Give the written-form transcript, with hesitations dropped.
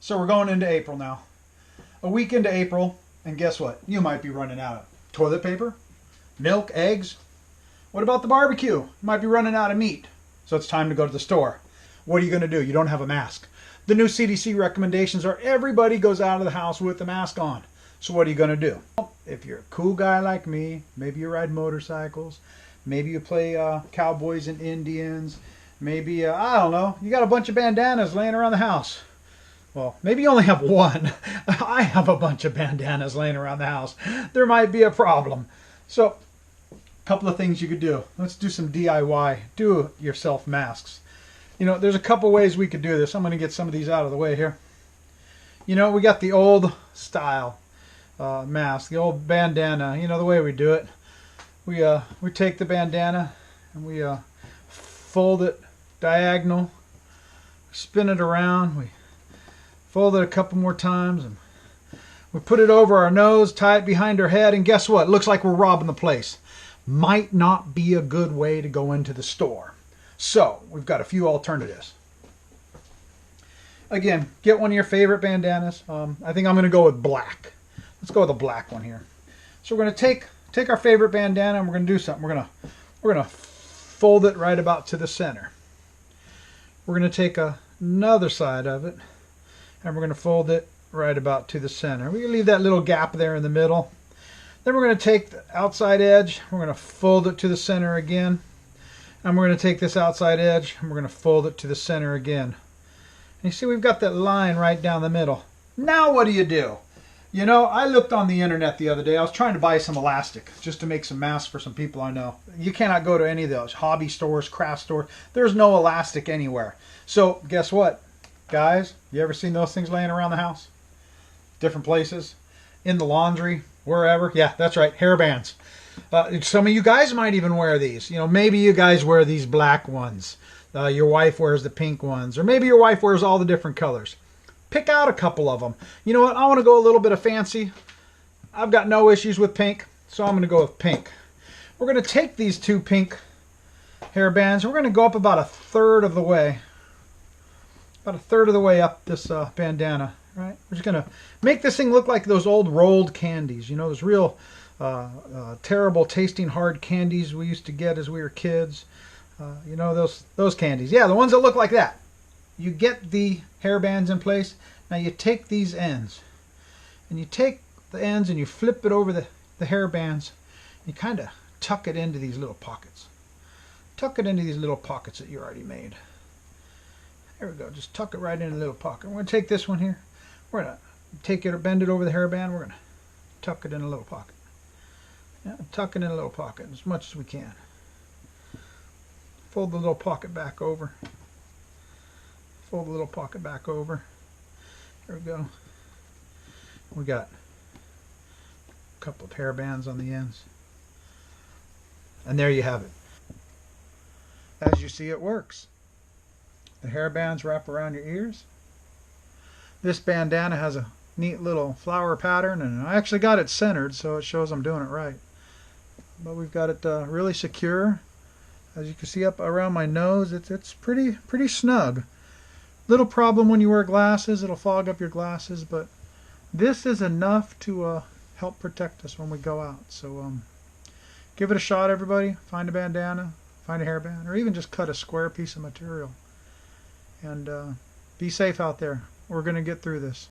So we're going into April now. A week into April, and guess what? You might be running out of toilet paper, milk, eggs. What about the barbecue? You might be running out of meat. So it's time to go to the store. What are you going to do? You don't have a mask. The new CDC recommendations are everybody goes out of the house with the mask on. So what are you going to do? If you're a cool guy like me, maybe you ride motorcycles, maybe you play cowboys and Indians, maybe, I don't know, you got a bunch of bandanas laying around the house. Well, maybe you only have one. I have a bunch of bandanas laying around the house. There might be a problem. So, a couple of things you could do. Let's do some DIY, do-it-yourself masks. You know, there's a couple ways we could do this. I'm going to get some of these out of the way here. You know, we got the old style mask, the old bandana. You know, the way we do it. We take the bandana and we fold it diagonal, spin it around, we fold it a couple more times, and we put it over our nose, tie it behind our head, and guess what? It looks like we're robbing the place. Might not be a good way to go into the store. So, we've got a few alternatives. Again, get one of your favorite bandanas. I think I'm going to go with black. Let's go with a black one here. So we're going to take our favorite bandana and we're going to do something. We're going to fold it right about to the center. We're going to take another side of it and we're going to fold it right about to the center. We can leave that little gap there in the middle. Then we're going to take the outside edge, we're going to fold it to the center again. And we're going to take this outside edge and we're going to fold it to the center again. And you see we've got that line right down the middle. Now what do? You know, I looked on the internet the other day. I was trying to buy some elastic just to make some masks for some people I know. You cannot go to any of those hobby stores, craft stores. There's no elastic anywhere. So guess what? Guys, you ever seen those things laying around the house? Different places, in the laundry, wherever. Yeah, that's right, hairbands. Some of you guys might even wear these. You know, maybe you guys wear these black ones. Your wife wears the pink ones. Or maybe your wife wears all the different colors. Pick out a couple of them. You know what? I want to go a little bit of fancy. I've got no issues with pink, so I'm going to go with pink. We're going to take these two pink hairbands. We're going to go up about a third of the way. About a third of the way up this bandana. Right? We're just going to make this thing look like those old rolled candies. You know, those real terrible tasting hard candies we used to get as we were kids. You know, those candies. Yeah, the ones that look like that. You get the hairbands in place. Now you take these ends. And you take the ends and you flip it over the hairbands. You kind of tuck it into these little pockets. Tuck it into these little pockets that you already made. There we go. Just tuck it right in a little pocket. We're going to take this one here. We're going to take it or bend it over the hairband. We're going to tuck it in a little pocket. Yeah, tuck it in a little pocket as much as we can. Fold the little pocket back over. Fold the little pocket back over. There we go. We got a couple of hairbands on the ends. And there you have it. As you see, it works. The hairbands wrap around your ears. This bandana has a neat little flower pattern, and I actually got it centered, so it shows I'm doing it right. But we've got it really secure. As you can see up around my nose, it's pretty snug. Little problem when you wear glasses, it'll fog up your glasses, but this is enough to help protect us when we go out. So give it a shot, everybody. Find a bandana, find a hairband, or even just cut a square piece of material. And be safe out there. We're going to get through this.